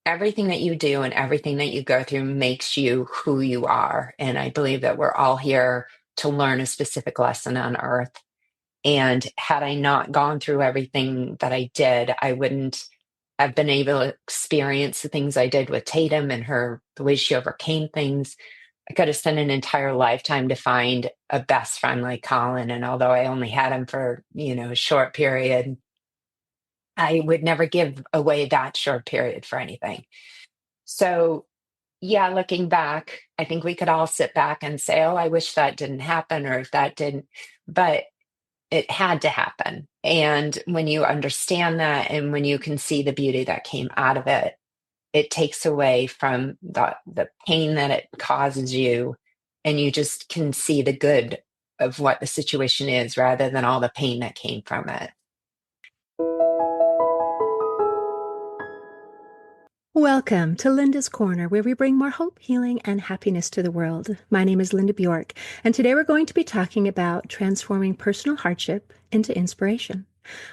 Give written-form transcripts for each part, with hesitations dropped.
everything that you do and everything that you go through makes you who you are. And I believe that we're all here to learn a specific lesson on earth. And had I not gone through everything that I did, I wouldn't have been able to experience the things I did with Tatum and her, the way she overcame things. I could have spent an entire lifetime to find a best friend like Colin. And although I only had him for, a short period, I would never give away that short period for anything. So, yeah, looking back, I think we could all sit back and say, oh, I wish that didn't happen, or if that didn't, but it had to happen. And when you understand that and when you can see the beauty that came out of it, it takes away from the pain that it causes you. And you just can see the good of what the situation is rather than all the pain that came from it. Welcome to Linda's Corner, where we bring more hope, healing, and happiness to the world. My name is Linda Bjork, and today we're going to be talking about transforming personal hardship into inspiration.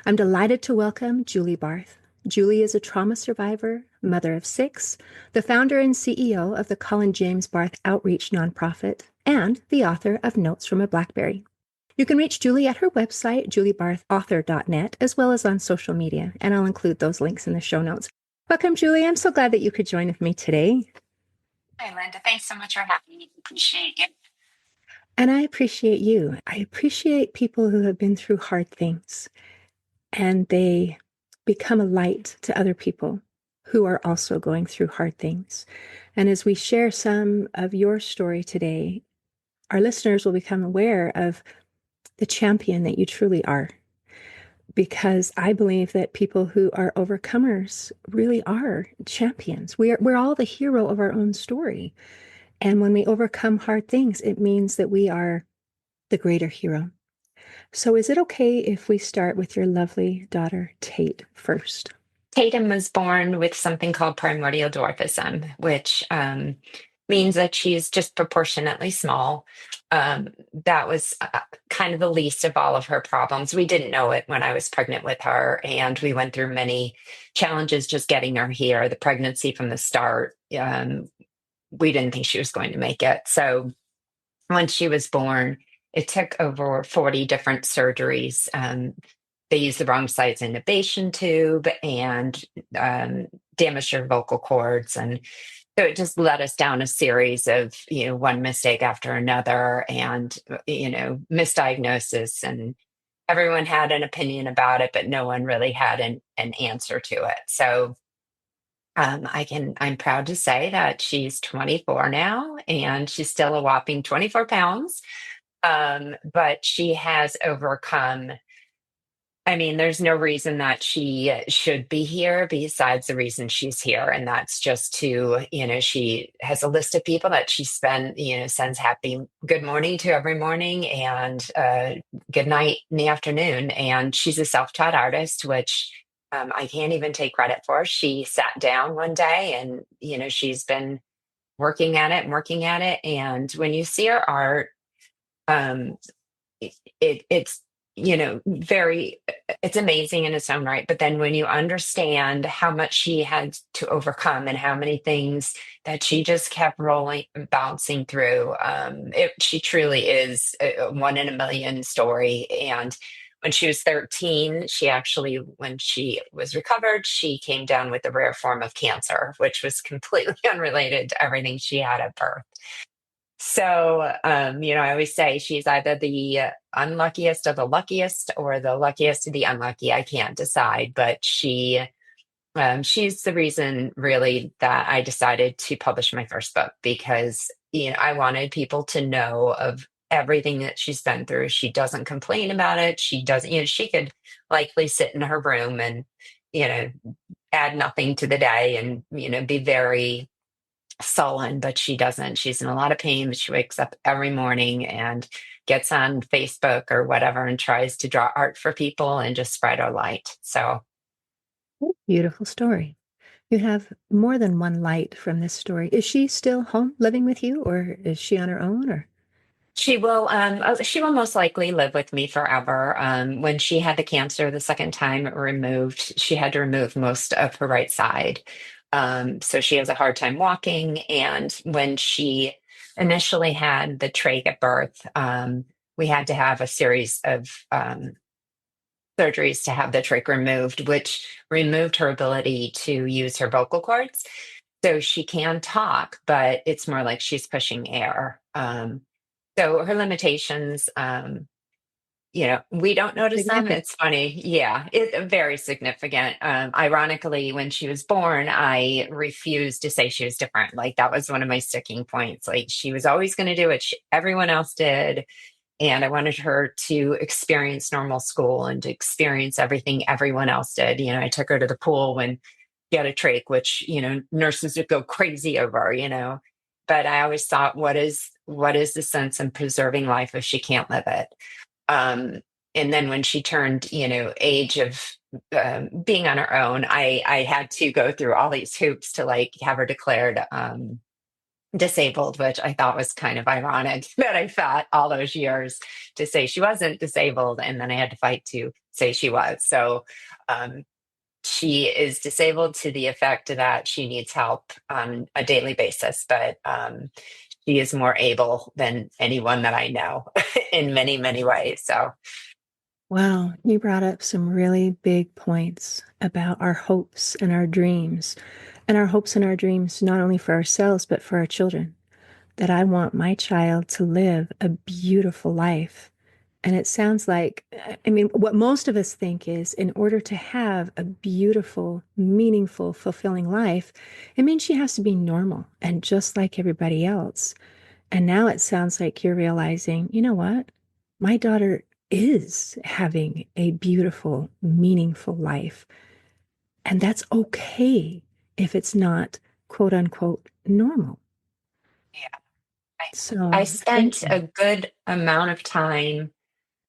I'm delighted to welcome Julie Barth. Julie is a trauma survivor, mother of 6, the founder and CEO of the Colin James Barth Outreach nonprofit, and the author of Notes from a Blackberry. You can reach Julie at her website, juliebarthauthor.net, as well as on social media, and I'll include those links in the show notes. Welcome, Julie. I'm so glad that you could join with me today. Hi, Linda. Thanks so much for having me. Appreciate it. And I appreciate you. I appreciate people who have been through hard things and they become a light to other people who are also going through hard things. And as we share some of your story today, our listeners will become aware of the champion that you truly are. Because I believe that people who are overcomers really are champions. We're all the hero of our own story. And when we overcome hard things, it means that we are the greater hero. So is it okay if we start with your lovely daughter, Tate, first? Tatum was born with something called primordial dwarfism, which means that she's just proportionately small. That was kind of the least of all of her problems. We didn't know it when I was pregnant with her, and we went through many challenges just getting her here. The pregnancy from the start, we didn't think she was going to make it. So when she was born, it took over 40 different surgeries. They used the wrong size intubation tube and damaged her vocal cords. And so it just led us down a series of, one mistake after another and, misdiagnosis. And everyone had an opinion about it, but no one really had an answer to it. So I'm proud to say that she's 24 now and she's still a whopping 24 pounds. But she has overcome. I mean, there's no reason that she should be here besides the reason she's here. And that's just she has a list of people that she sends happy good morning to every morning and good night in the afternoon. And she's a self-taught artist, which I can't even take credit for. She sat down one day and, she's been working at it and working at it. And when you see her art, um, it's very it's amazing in its own right, but then when you understand how much she had to overcome and how many things that she just kept rolling bouncing through, she truly is a one in a million story. And when she was 13, when she was recovered, she came down with a rare form of cancer, which was completely unrelated to everything she had at birth. So, I always say she's either the unluckiest of the luckiest or the luckiest of the unlucky. I can't decide, but she's the reason really that I decided to publish my first book because, I wanted people to know of everything that she's been through. She doesn't complain about it. She doesn't, she could likely sit in her room and, you know, add nothing to the day and, be very sullen, but she doesn't. She's in a lot of pain, but she wakes up every morning and gets on Facebook or whatever and tries to draw art for people and just spread our light. So Beautiful story. You have more than one light from this story. Is she still home living with you or is she on her own or? she will most likely live with me forever. When she had the cancer the second time removed, she had to remove most of her right side. So she has a hard time walking. And when she initially had the trach at birth, we had to have a series of surgeries to have the trach removed, which removed her ability to use her vocal cords. So she can talk, but it's more like she's pushing air. So her limitations, we don't notice them. Significant. It's funny. Yeah, it's very significant. Ironically, when she was born, I refused to say she was different. Like that was one of my sticking points. Like she was always going to do what everyone else did. And I wanted her to experience normal school and to experience everything everyone else did. I took her to the pool when she had a trach, which, nurses would go crazy over, but I always thought, what is the sense in preserving life if she can't live it? Um, and then when she turned, age of being on her own, I had to go through all these hoops to like have her declared disabled, which I thought was kind of ironic that I fought all those years to say she wasn't disabled, and then I had to fight to say she was. So um, she is disabled to the effect that she needs help on a daily basis, but she is more able than anyone that I know in many, many ways. So, Wow, you brought up some really big points about our hopes and our dreams, and our hopes and our dreams, not only for ourselves, but for our children. That I want my child to live a beautiful life. And it sounds like, I mean, what most of us think is in order to have a beautiful, meaningful, fulfilling life, it means she has to be normal and just like everybody else. And now it sounds like you're realizing, you know what? My daughter is having a beautiful, meaningful life. And that's okay if it's not quote unquote normal. yeah, I So thank spent you. a good amount of time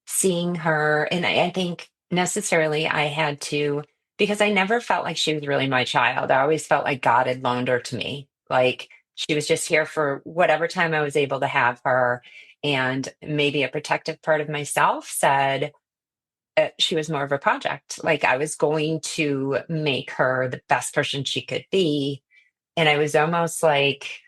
seeing her. And I think necessarily I had to, because I never felt like she was really my child. I always felt like God had loaned her to me. Like she was just here for whatever time I was able to have her. And maybe a protective part of myself said, she was more of a project. Like I was going to make her the best person she could be. And I was almost like,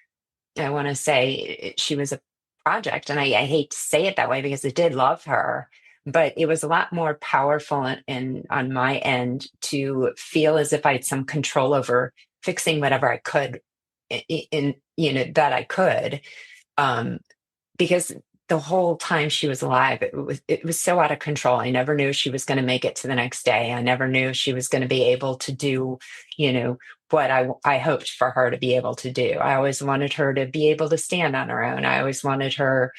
I want to say she was a project. And I hate to say it that way because I did love her, but it was a lot more powerful on my end to feel as if I had some control over fixing whatever I could that I could. Um, because the whole time she was alive, it was so out of control. I never knew she was going to make it to the next day. I never knew she was going to be able to do, you know, what I hoped for her to be able to do. I always wanted her to be able to stand on her own. I always wanted her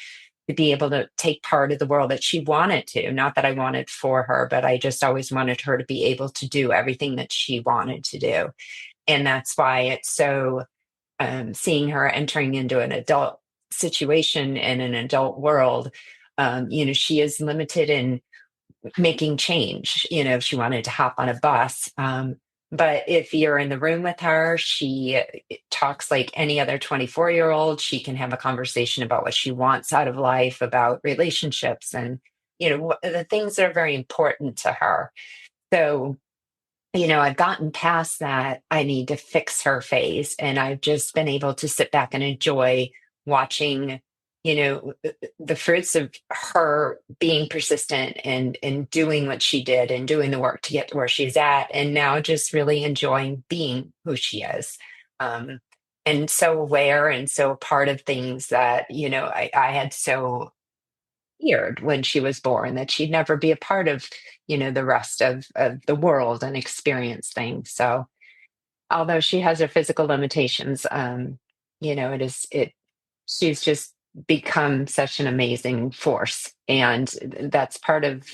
to be able to take part of the world that she wanted to. Not that I wanted for her, but I just always wanted her to be able to do everything that she wanted to do. And that's why it's so seeing her entering into an adult situation in an adult world, she is limited in making change. If she wanted to hop on a bus, but if you're in the room with her, she talks like any other 24-year-old. She can have a conversation about what she wants out of life, about relationships, and the things that are very important to her. So I've gotten past that I need to fix her phase. And I've just been able to sit back and enjoy watching, the fruits of her being persistent and doing what she did and doing the work to get to where she's at. And now just really enjoying being who she is. Um, and so aware and so part of things that, I had so feared when she was born that she'd never be a part of the rest of the world and experience things. So although she has her physical limitations, it she's just become such an amazing force. And that's part of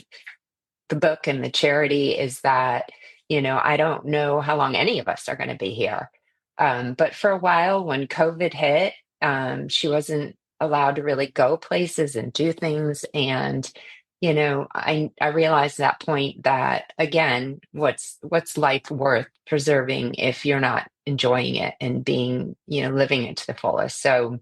the book and the charity is that, I don't know how long any of us are going to be here. But for a while, when COVID hit, she wasn't allowed to really go places and do things. And, I realized at that point that again, what's life worth preserving if you're not enjoying it and being, living it to the fullest. So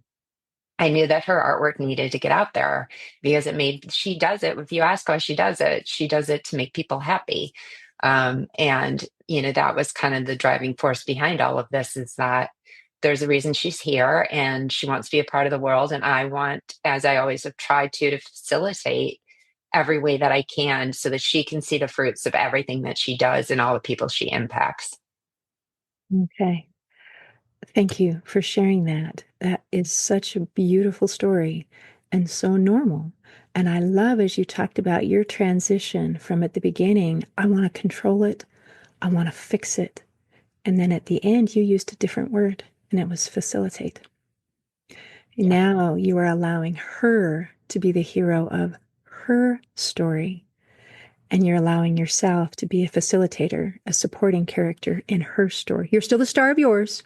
I knew that her artwork needed to get out there because she does it. If you ask why she does it to make people happy. And, that was kind of the driving force behind all of this, is that there's a reason she's here and she wants to be a part of the world. And I want, as I always have tried to facilitate every way that I can so that she can see the fruits of everything that she does and all the people she impacts. Okay. Thank you for sharing that. That is such a beautiful story and so normal. And I love as you talked about your transition from at the beginning, I want to control it, I want to fix it. And then at the end, you used a different word, and it was facilitate. Yeah. Now you are allowing her to be the hero of her story, and you're allowing yourself to be a facilitator, a supporting character in her story. You're still the star of yours,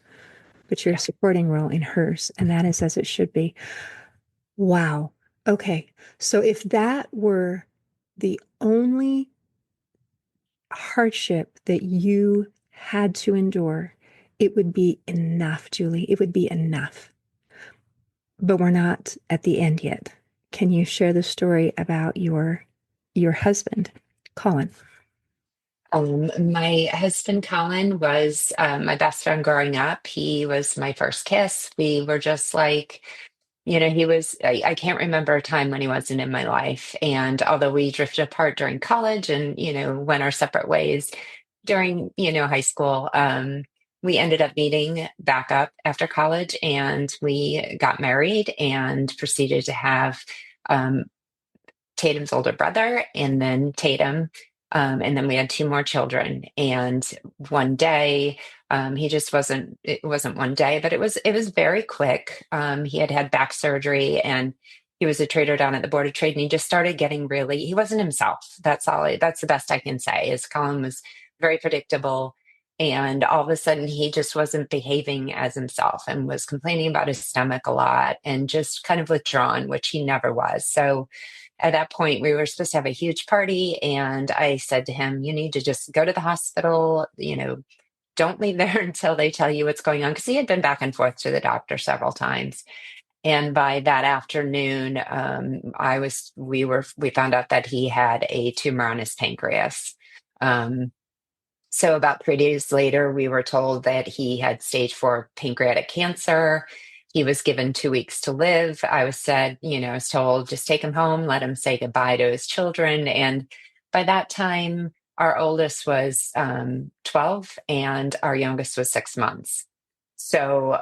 but you're a Yeah. supporting role in hers, and that is as it should be. Wow. Okay. So if that were the only hardship that you had to endure, it would be enough, Julie. It would be enough. But we're not at the end yet. Can you share the story about your husband, Colin? My husband, Colin, was my best friend growing up. He was my first kiss. We were just like, I can't remember a time when he wasn't in my life. And although we drifted apart during college and, went our separate ways during, high school, we ended up meeting back up after college and we got married and proceeded to have um, Tatum's older brother, and then Tatum. And then we had two more children. And one day, he just wasn't, it wasn't one day, but it was very quick. He had had back surgery and he was a trader down at the Board of Trade, and he just started getting really, he wasn't himself. That's the best I can say, is Colin was very predictable. And all of a sudden, he just wasn't behaving as himself and was complaining about his stomach a lot and just kind of withdrawn, which he never was. So at that point, we were supposed to have a huge party. And I said to him, you need to just go to the hospital, don't leave there until they tell you what's going on. Because he had been back and forth to the doctor several times. And by that afternoon, we found out that he had a tumor on his pancreas. Um, so about 3 days later, we were told that he had stage 4 pancreatic cancer. He was given 2 weeks to live. I was told, just take him home, let him say goodbye to his children. And by that time, our oldest was 12 and our youngest was 6 months. So,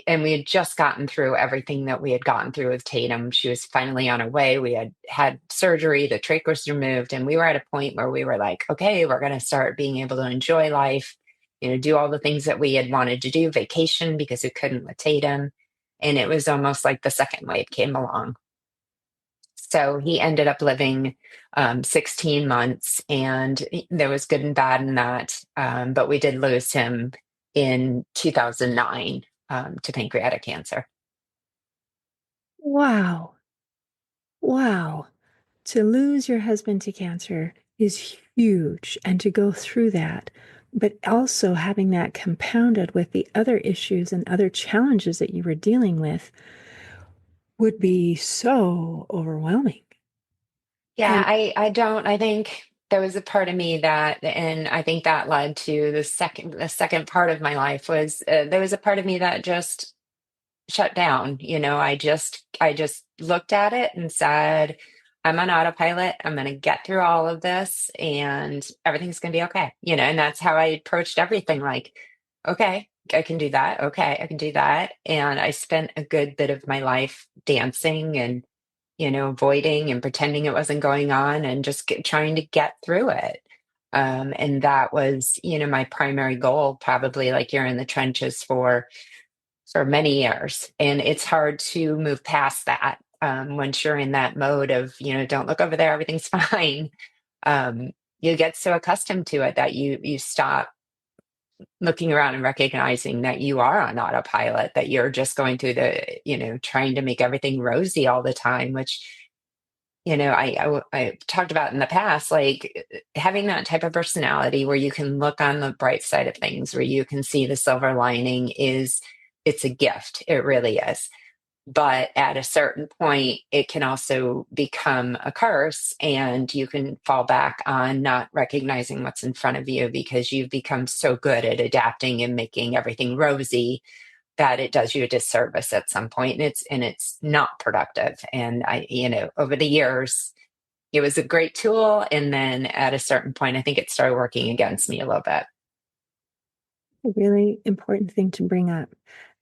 and we had just gotten through everything that we had gotten through with Tatum. She was finally on her way. We had had surgery, the trach was removed, and we were at a point where we were like, okay, we're going to start being able to enjoy life, do all the things that we had wanted to do, vacation because we couldn't with Tatum. And it was almost like the second wave came along. So he ended up living 16 months, and there was good and bad in that. But we did lose him in 2009 to pancreatic cancer. Wow. Wow. To lose your husband to cancer is huge, and to go through that, but also having that compounded with the other issues and other challenges that you were dealing with would be so overwhelming. Yeah, And I think there was a part of me that, and I think that led to the second part of my life was there was a part of me that just shut down. I just looked at it and said, I'm on autopilot. I'm going to get through all of this and everything's going to be okay. And that's how I approached everything. Like, okay, I can do that. Okay, I can do that. And I spent a good bit of my life dancing and, avoiding and pretending it wasn't going on and just trying to get through it. And that was, my primary goal, probably like you're in the trenches for many years. And it's hard to move past that once you're in that mode of, don't look over there, everything's fine. Um, you get so accustomed to it that you stop looking around and recognizing that you are on autopilot, that you're just going through trying to make everything rosy all the time, which, I talked about in the past, like having that type of personality where you can look on the bright side of things, where you can see the silver lining it's a gift. It really is. But at a certain point, it can also become a curse, and you can fall back on not recognizing what's in front of you because you've become so good at adapting and making everything rosy that it does you a disservice at some point, and it's not productive. And over the years, it was a great tool, and then at a certain point, I think it started working against me a little bit. A really important thing to bring up.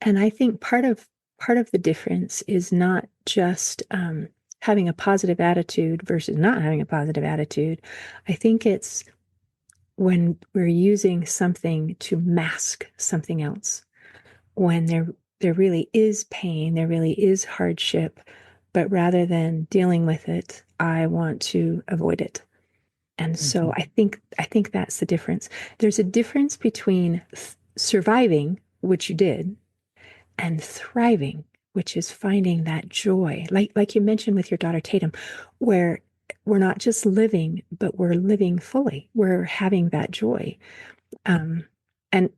And I think part of the difference is not just having a positive attitude versus not having a positive attitude. I think it's when we're using something to mask something else, when there really is pain, there really is hardship, but rather than dealing with it, I want to avoid it. And so Mhm. I think that's the difference. There's a difference between surviving, which you did, and thriving, which is finding that joy. Like you mentioned with your daughter Tatum, where we're not just living, but we're living fully. We're having that joy. Um, and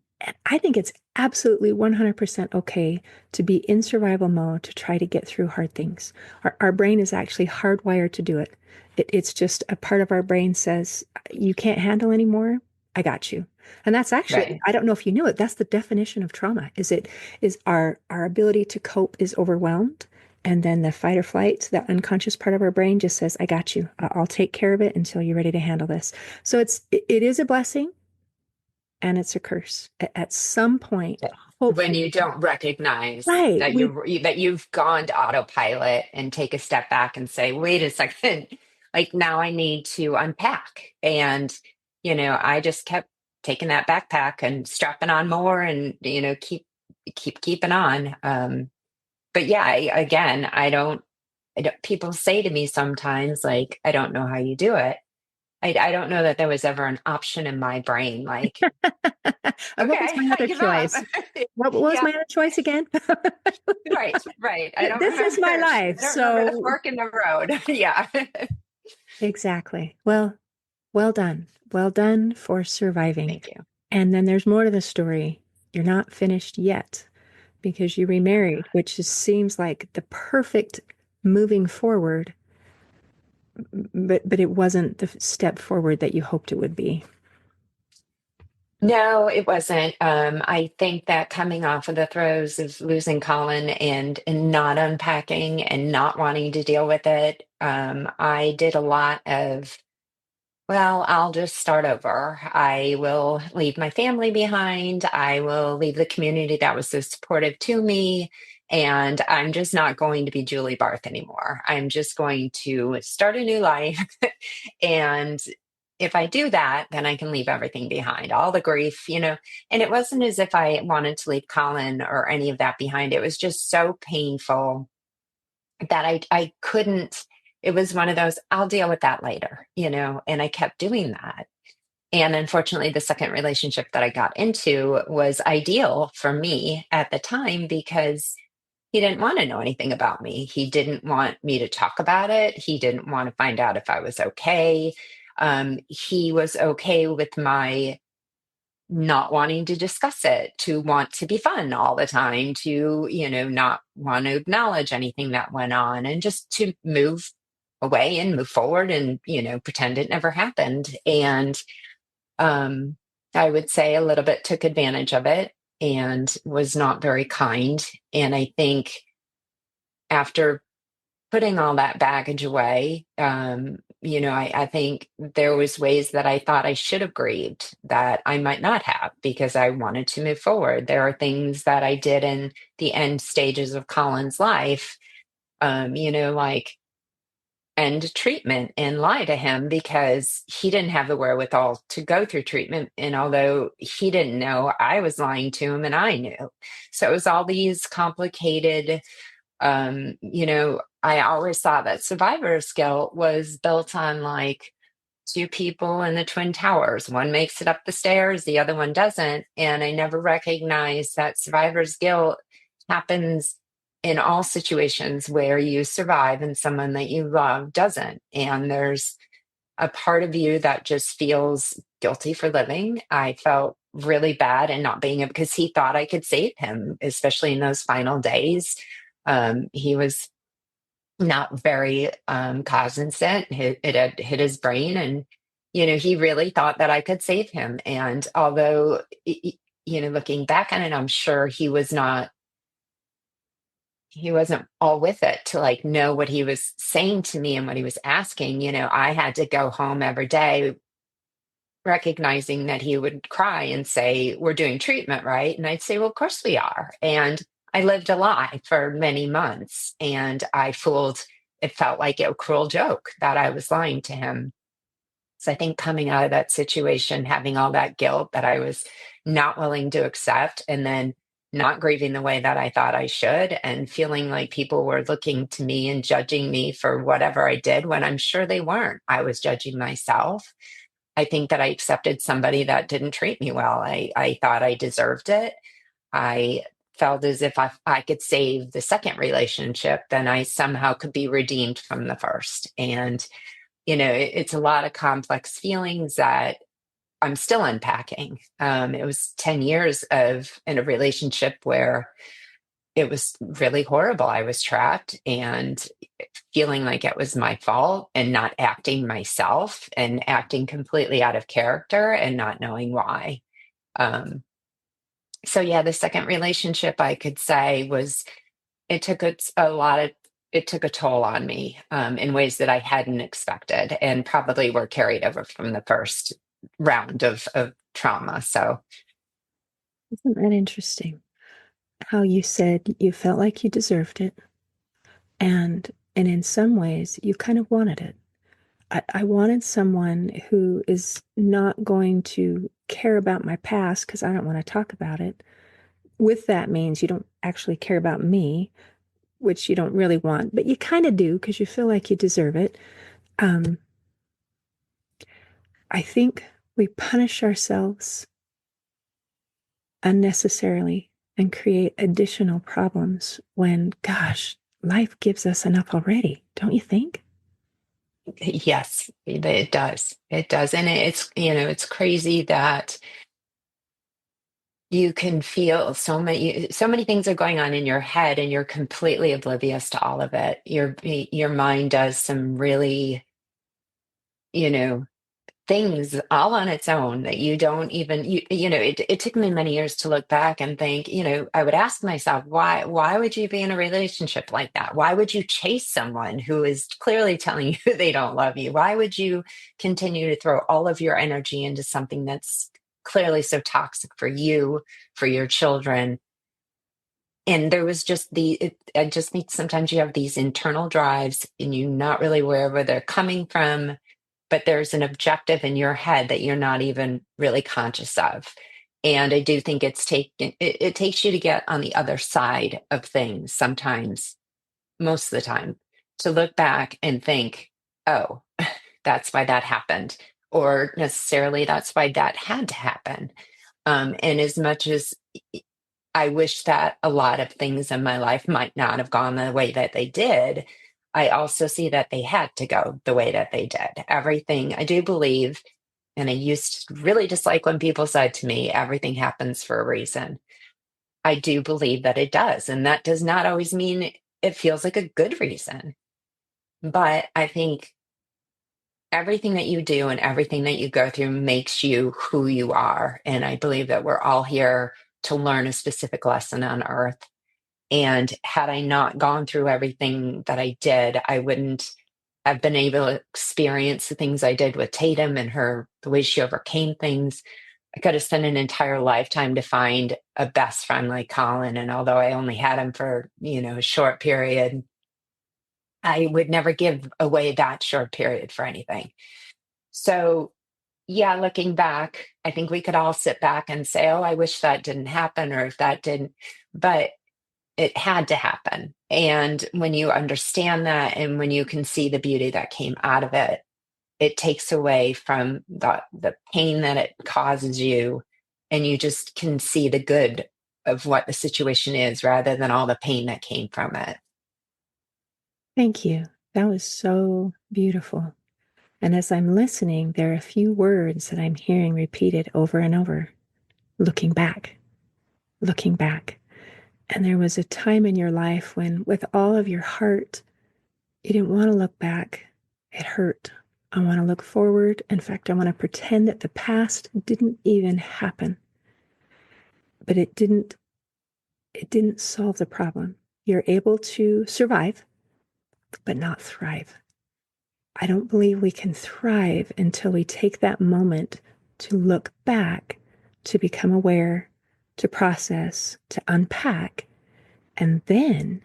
I think it's absolutely 100% okay to be in survival mode to try to get through hard things. Our brain is actually hardwired to do it. It's just a part of our brain says, you can't handle anymore. I got you. And that's actually, Right. I don't know if you knew it, that's the definition of trauma. Is our ability to cope is overwhelmed. And then the fight or flight, that unconscious part of our brain just says, I got you. I'll take care of it until you're ready to handle this. So it is a blessing and it's a curse. At some point, Yeah. When hopefully, you don't recognize right? that you've gone to autopilot and take a step back and say, "Wait a second, like now I need to unpack." And I just kept taking that backpack and strapping on more, and keep keeping on. But yeah, again, I don't. People say to me sometimes, like, "I don't know how you do it." I don't know that there was ever an option in my brain, like, What was okay, my I other give up. choice? What was Yeah, my other choice again? right, right. I don't This is remember. my I life. don't remember the So fork in the road. Yeah. exactly. Well done. Well done for surviving. Thank you. And then there's more to the story. You're not finished yet because you remarried, which just seems like the perfect moving forward, but it wasn't the step forward that you hoped it would be. No, it wasn't. I think that coming off of the throes of losing Colin and not unpacking and not wanting to deal with it, I did a lot of, well, I'll just start over. I will leave my family behind. I will leave the community that was so supportive to me. And I'm just not going to be Julie Barth anymore. I'm just going to start a new life. And if I do that, then I can leave everything behind, all the grief. And it wasn't as if I wanted to leave Colin or any of that behind. It was just so painful that I couldn't. It was one of those, I'll deal with that later, and I kept doing that. And unfortunately, the second relationship that I got into was ideal for me at the time because he didn't want to know anything about me. He didn't want me to talk about it. He didn't want to find out if I was okay. He was okay with my not wanting to discuss it, to want to be fun all the time, to not want to acknowledge anything that went on, and just to move away and move forward and pretend it never happened. And um, I would say a little bit took advantage of it and was not very kind. And I think after putting all that baggage away, I think there was ways that I thought I should have grieved that I might not have because I wanted to move forward. There are things that I did in the end stages of Colin's life, like end treatment and lie to him because he didn't have the wherewithal to go through treatment. And although he didn't know, I was lying to him and I knew. So it was all these complicated, I always thought that survivor's guilt was built on like two people in the Twin Towers. One makes it up the stairs, the other one doesn't. And I never recognized that survivor's guilt happens in all situations where you survive and someone that you love doesn't. And there's a part of you that just feels guilty for living. I felt really bad and not being able because he thought I could save him, especially in those final days. He was not very cognizant. It had hit his brain, and he really thought that I could save him. And although, looking back on it, I'm sure he wasn't all with it to like know what he was saying to me and what he was asking. I had to go home every day recognizing that he would cry and say, "We're doing treatment, right?" And I'd say, "Well, of course we are." And I lived a lie for many months, and it felt like a cruel joke that I was lying to him. So I think coming out of that situation, having all that guilt that I was not willing to accept, and then not grieving the way that I thought I should, and feeling like people were looking to me and judging me for whatever I did when I'm sure they weren't. I was judging myself. I think that I accepted somebody that didn't treat me well. I thought I deserved it. I felt as if I could save the second relationship, then I somehow could be redeemed from the first. And, it's a lot of complex feelings that I'm still unpacking. It was 10 years in a relationship where it was really horrible. I was trapped and feeling like it was my fault and not acting myself and acting completely out of character and not knowing why. Um, so yeah, the second relationship I could say was it took a lot of it took a toll on me in ways that I hadn't expected and probably were carried over from the first round of trauma. So Isn't that interesting? How you said you felt like you deserved it, and in some ways you kind of wanted it. I wanted someone who is not going to care about my past because I don't want to talk about it. With that means you don't actually care about me, which you don't really want, but you kind of do because you feel like you deserve it. Um, I think we punish ourselves unnecessarily and create additional problems when, gosh, life gives us enough already, don't you think? yes, it does. It does. And it's crazy that you can feel so many things are going on in your head and you're completely oblivious to all of it. Your mind does some really, you know, things all on its own that you don't even it took me many years to look back and think, I would ask myself, why would you be in a relationship like that? Why would you chase someone who is clearly telling you they don't love you? Why would you continue to throw all of your energy into something that's clearly so toxic for you, for your children? And there was just I just think sometimes you have these internal drives and you're not really aware where they're coming from, but there's an objective in your head that you're not even really conscious of. And I do think it takes you to get on the other side of things sometimes, most of the time, to look back and think, oh, that's why that happened, or necessarily that's why that had to happen. And as much as I wish that a lot of things in my life might not have gone the way that they did, I also see that they had to go the way that they did. Everything, I do believe, and I used to really dislike when people said to me, everything happens for a reason. I do believe that it does. And that does not always mean it feels like a good reason. But I think everything that you do and everything that you go through makes you who you are. And I believe that we're all here to learn a specific lesson on earth. And had I not gone through everything that I did, I wouldn't have been able to experience the things I did with Tatum and the way she overcame things. I could have spent an entire lifetime to find a best friend like Colin. And although I only had him for, a short period, I would never give away that short period for anything. So, yeah, looking back, I think we could all sit back and say, oh, I wish that didn't happen, or if that didn't. But it had to happen. And when you understand that and when you can see the beauty that came out of it, it takes away from the pain that it causes you. And you just can see the good of what the situation is rather than all the pain that came from it. Thank you. That was so beautiful. And as I'm listening, there are a few words that I'm hearing repeated over and over. Looking back, looking back. And there was a time in your life when, with all of your heart, you didn't want to look back. It hurt. I want to look forward. In fact, I want to pretend that the past didn't even happen. But it didn't solve the problem. You're able to survive, but not thrive. I don't believe we can thrive until we take that moment to look back, to become aware, to process, to unpack. And then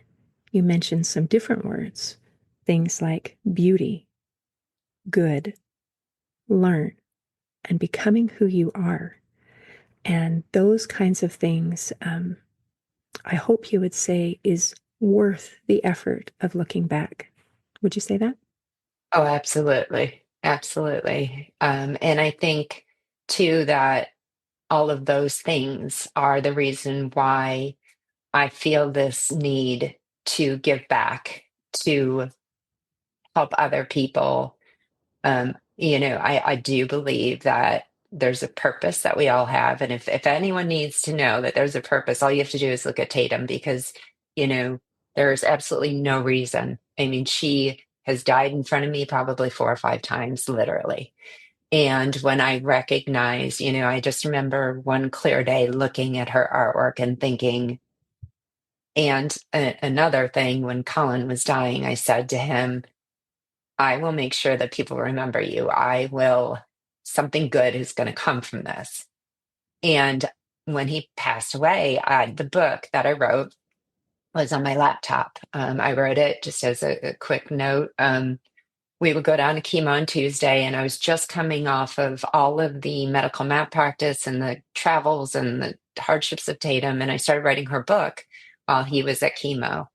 you mentioned some different words, things like beauty, good, learn, and becoming who you are. And those kinds of things, I hope you would say, is worth the effort of looking back. Would you say that? Oh, absolutely. Absolutely. And I think too that all of those things are the reason why I feel this need to give back, to help other people. I do believe that there's a purpose that we all have. And if anyone needs to know that there's a purpose, all you have to do is look at Tatum because, you know, there's absolutely no reason. I mean, she has died in front of me probably 4 or 5 times, literally. And when I recognize, I just remember one clear day looking at her artwork and thinking, and another thing, when Colin was dying, I said to him, I will make sure that people remember you. Something good is going to come from this. And when he passed away, the book that I wrote was on my laptop. I wrote it just as a quick note. We would go down to chemo on Tuesday, and I was just coming off of all of the medical malpractice and the travels and the hardships of Tatum. And I started writing her book while he was at chemo.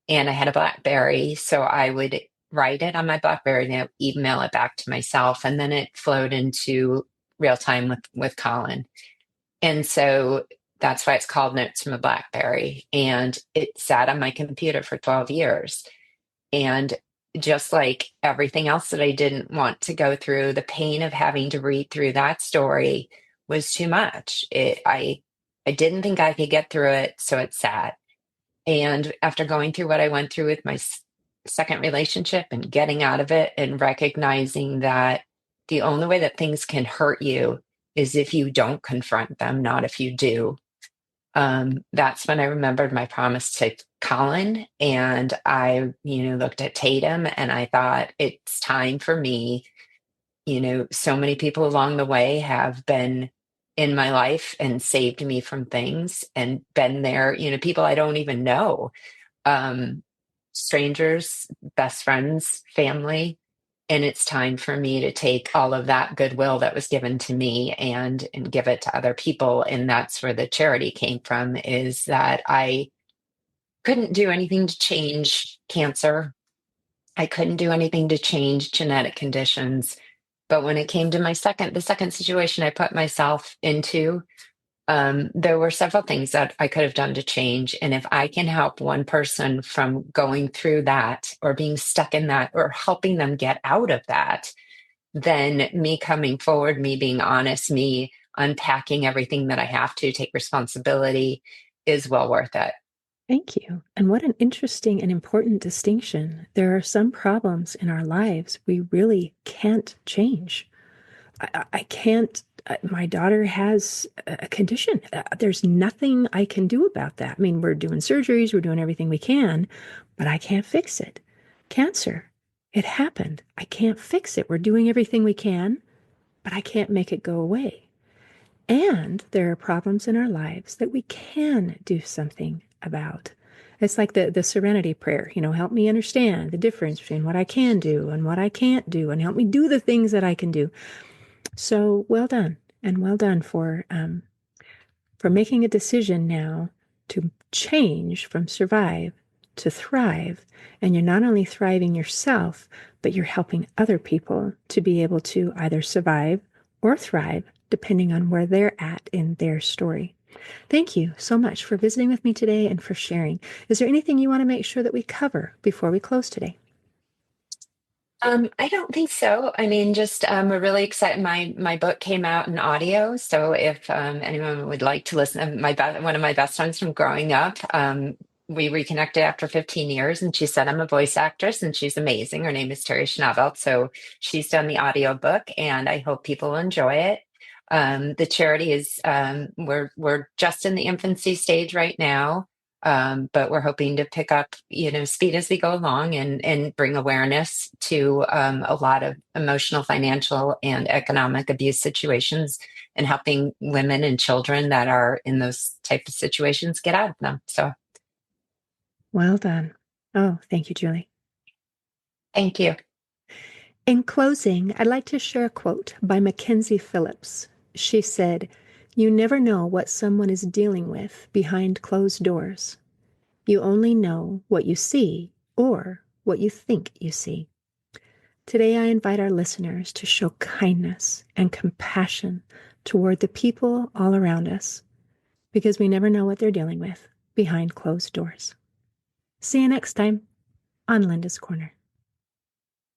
And I had a Blackberry, so I would write it on my Blackberry and email it back to myself, and then it flowed into real time with Colin. And so that's why it's called Notes from a Blackberry. And it sat on my computer for 12 years. And just like everything else that I didn't want to go through, the pain of having to read through that story was too much. I didn't think I could get through it, so it sat. And after going through what I went through with my second relationship and getting out of it and recognizing that the only way that things can hurt you is if you don't confront them, not if you do. That's when I remembered my promise to Colin. And I, looked at Tatum and I thought, it's time for me. So many people along the way have been in my life and saved me from things and been there, people I don't even know, um, strangers, best friends, family. And it's time for me to take all of that goodwill that was given to me and give it to other people. And that's where the charity came from, is that I couldn't do anything to change cancer. I couldn't do anything to change genetic conditions. But when it came to the second situation I put myself into, there were several things that I could have done to change. And if I can help one person from going through that or being stuck in that or helping them get out of that, then me coming forward, me being honest, me unpacking everything that I have to take responsibility is well worth it. Thank you. And what an interesting and important distinction. There are some problems in our lives we really can't change. I can't. My daughter has a condition. There's nothing I can do about that. I mean, we're doing surgeries, we're doing everything we can, but I can't fix it. Cancer, it happened. I can't fix it. We're doing everything we can, but I can't make it go away. And there are problems in our lives that we can do something about. It's like the serenity prayer, help me understand the difference between what I can do and what I can't do, and help me do the things that I can do. So well done, and well done for making a decision now to change from survive to thrive. And you're not only thriving yourself, but you're helping other people to be able to either survive or thrive, depending on where they're at in their story. Thank you so much for visiting with me today and for sharing. Is there anything you want to make sure that we cover before we close today? I don't think so. I mean, just we're really excited. My book came out in audio, so if anyone would like to listen, one of my best friends from growing up, we reconnected after 15 years, and she said I'm a voice actress, and she's amazing. Her name is Terry Schnabelt, so she's done the audio book, and I hope people enjoy it. The charity is we're just in the infancy stage right now. But we're hoping to pick up, speed as we go along and bring awareness to a lot of emotional, financial, and economic abuse situations and helping women and children that are in those type of situations get out of them. So Well done. Oh, thank you, Julie. thank you. In closing, I'd like to share a quote by Mackenzie Phillips. She said, "You never know what someone is dealing with behind closed doors. You only know what you see or what you think you see." Today, I invite our listeners to show kindness and compassion toward the people all around us, because we never know what they're dealing with behind closed doors. See you next time on Linda's Corner.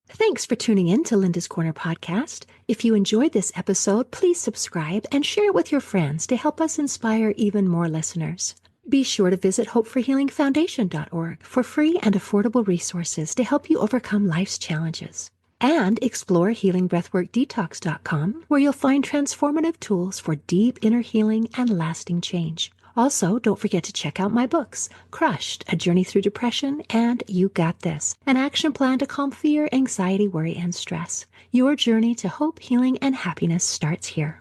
Thanks for tuning in to Linda's Corner podcast. If you enjoyed this episode, please subscribe and share it with your friends to help us inspire even more listeners. Be sure to visit hopeforhealingfoundation.org for free and affordable resources to help you overcome life's challenges. And explore healingbreathworkdetox.com, where you'll find transformative tools for deep inner healing and lasting change. Also, don't forget to check out my books, Crushed, A Journey Through Depression, and You Got This, an action plan to calm fear, anxiety, worry, and stress. Your journey to hope, healing, and happiness starts here.